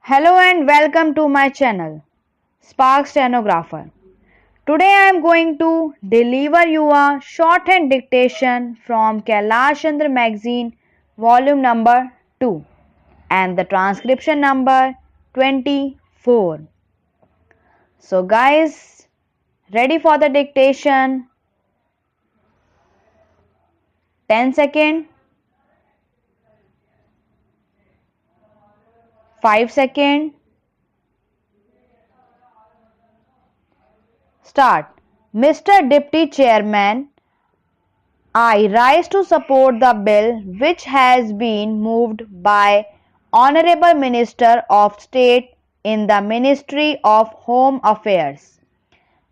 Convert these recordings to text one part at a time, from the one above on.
Hello and welcome to my channel, SPARX Stenographer. Today I am going to deliver you a shorthand dictation from KAILASH CHANDRA magazine, volume number 2 and the transcription number 24. So guys, ready for the dictation? 10 seconds, 5 seconds. Start. Mr. Deputy Chairman, I rise to support the bill which has been moved by Honorable Minister of State in the Ministry of Home Affairs.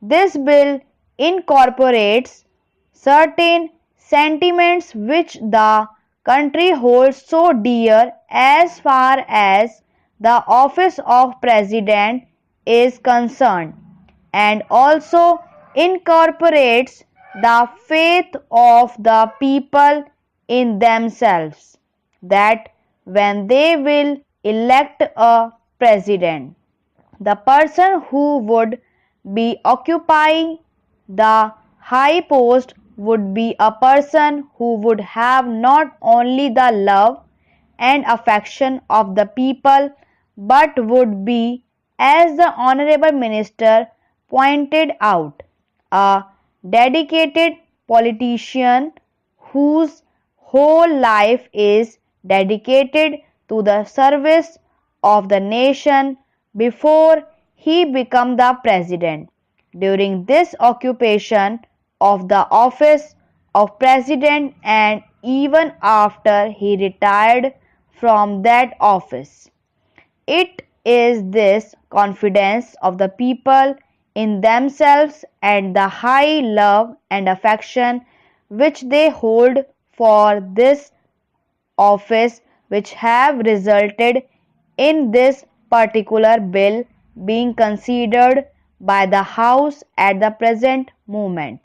This bill incorporates certain sentiments which the country holds so dear as far as the office of President is concerned, and also incorporates the faith of the people in themselves, that when they will elect a president, the person who would be occupying the high post would be a person who would have not only the love and affection of the people, but would be, as the Honorable Minister pointed out, a dedicated politician whose whole life is dedicated to the service of the nation before he became the president. During this occupation of the office of president and even after he retired from that office. It is this confidence of the people in themselves and the high love and affection which they hold for this office which have resulted in this particular bill being considered by the House at the present moment.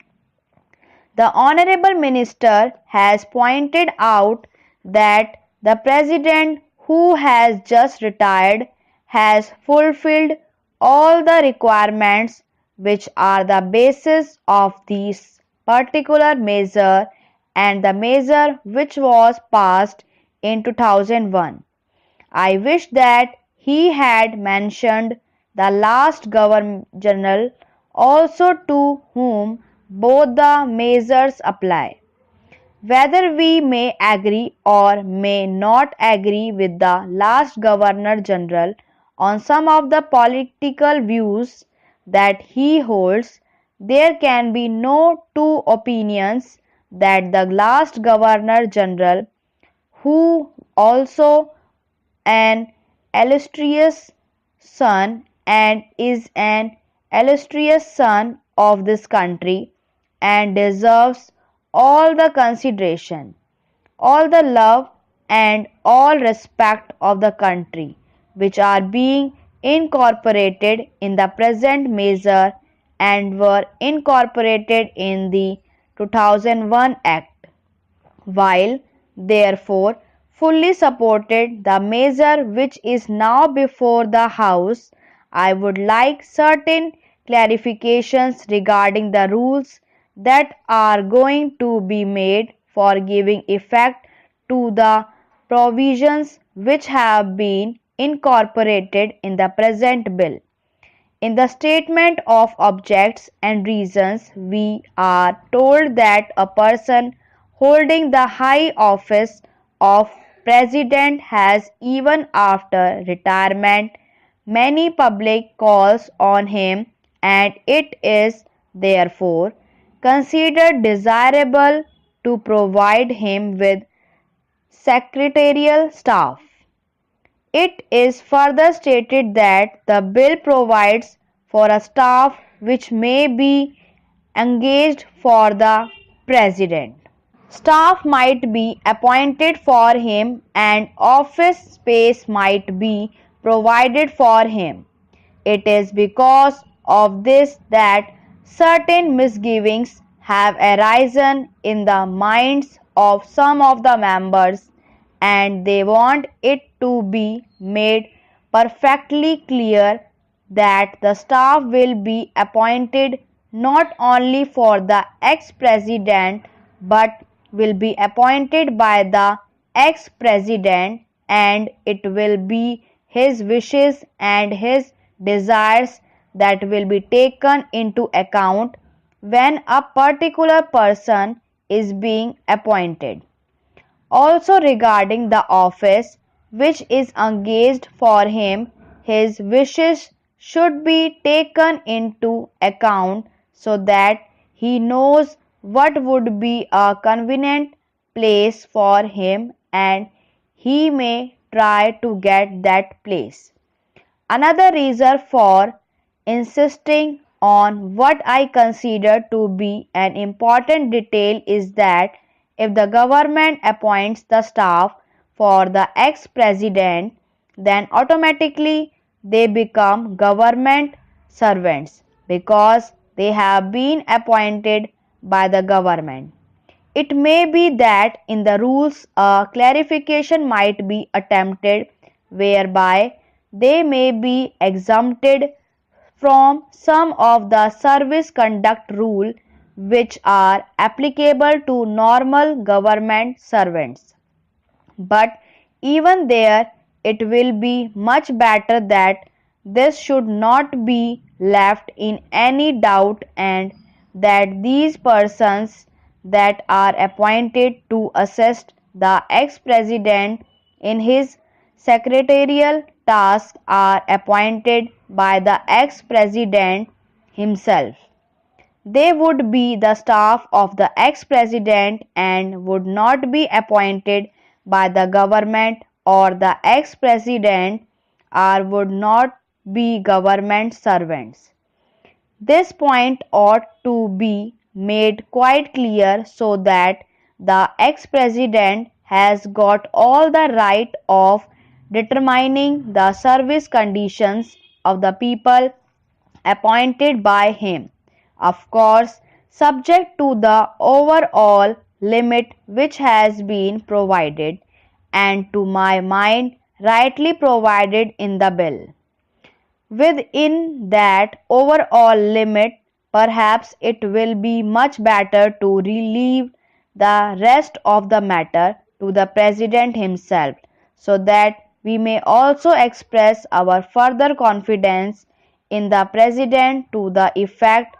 The Honorable Minister has pointed out that the President who has just retired has fulfilled all the requirements which are the basis of this particular measure and the measure which was passed in 2001. I wish that he had mentioned the last Governor General also, to whom both the measures apply. Whether we may agree or may not agree with the last Governor General on some of the political views that he holds, there can be no two opinions that the last Governor General, who also an illustrious son and is an illustrious son of this country and deserves all the consideration, all the love and all respect of the country which are being incorporated in the present measure and were incorporated in the 2001 Act, while therefore fully supported the measure which is now before the House, I would like certain clarifications regarding the rules that are going to be made for giving effect to the provisions which have been incorporated in the present bill. In the statement of objects and reasons, we are told that a person holding the high office of president has, even after retirement, many public calls on him, and it is therefore considered desirable to provide him with secretarial staff. It is further stated that the bill provides for a staff which may be engaged for the president. Staff might be appointed for him and office space might be provided for him. It is because of this that certain misgivings have arisen in the minds of some of the members, and they want it to be made perfectly clear that the staff will be appointed not only for the ex-president but will be appointed by the ex-president, and it will be his wishes and his desires that will be taken into account when a particular person is being appointed. Also regarding the office which is engaged for him, his wishes should be taken into account so that he knows what would be a convenient place for him and he may try to get that place. Another reason for insisting on what I consider to be an important detail is that if the government appoints the staff for the ex-president, then automatically they become government servants because they have been appointed by the government. It may be that in the rules a clarification might be attempted whereby they may be exempted from some of the service conduct rules which are applicable to normal government servants. But even there, it will be much better that this should not be left in any doubt and that these persons that are appointed to assist the ex-president in his secretarial tasks are appointed by the ex-president himself. They would be the staff of the ex-president and would not be appointed by the government or the ex-president or would not be government servants. This point ought to be made quite clear so that the ex-president has got all the right of determining the service conditions of the people appointed by him, of course subject to the overall limit which has been provided and to my mind rightly provided in the bill. Within that overall limit, perhaps it will be much better to relieve the rest of the matter to the President himself, so that we may also express our further confidence in the President to the effect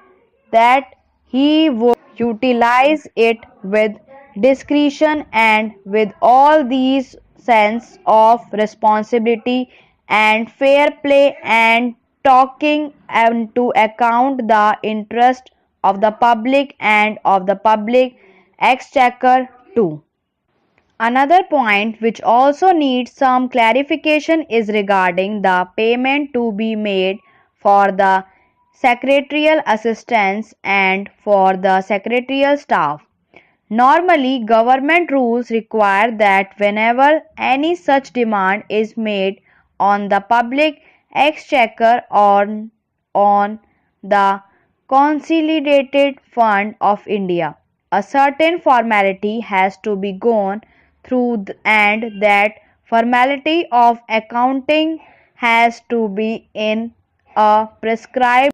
that he would utilize it with discretion and with all these sense of responsibility and fair play and taking into account the interest of the public and of the public exchequer too. Another point which also needs some clarification is regarding the payment to be made for the secretarial assistants and for the secretarial staff. Normally, government rules require that whenever any such demand is made on the public exchequer or on the Consolidated Fund of India, a certain formality has to be gone through and that formality of accounting has to be in a prescribed